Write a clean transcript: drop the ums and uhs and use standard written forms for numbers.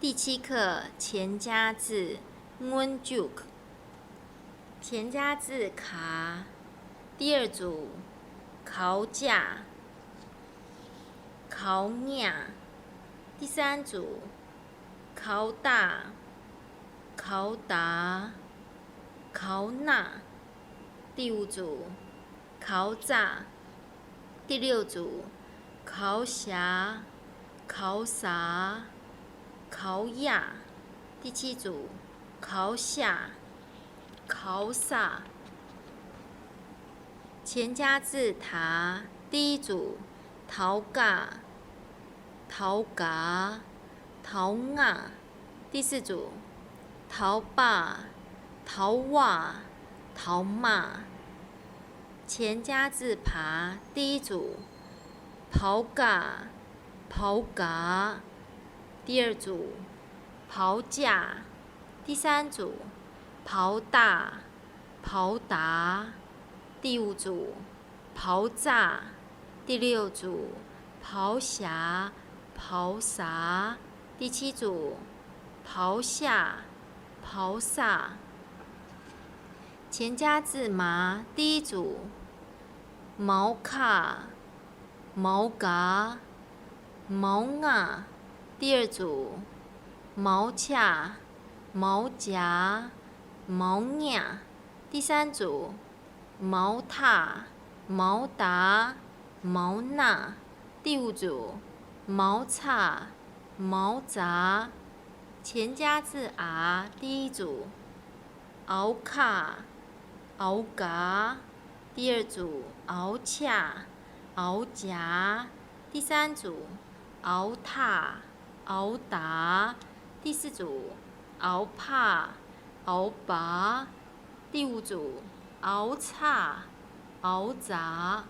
第7课前加字 ngunjuk， 前加字卡。第2组考架、考nha。第3组考大、考达、考那。第5组考炸。第6组考霞、考撒、考亚。第7组考下、考撒。前加字塔。第1组陶嘎、陶嘎、陶nga。第4组陶爸、陶哇、陶骂。前加字爬。第1组刨嘎、刨嘎。第2组刨架。第3组刨大、刨达。第5组刨炸。第6组刨霞、刨撒。第7组刨下、刨撒。前加字麻。第1组毛卡、毛嘎、毛nga。第2组毛恰、毛夹、毛nha。第3组毛踏、毛达、毛那。第5组毛叉、毛杂。前加字啊。第1组熬卡、熬嘎。第2组熬恰、熬夹。第3组熬踏、熬达。第4组熬怕、熬拔。第5组熬叉、熬杂。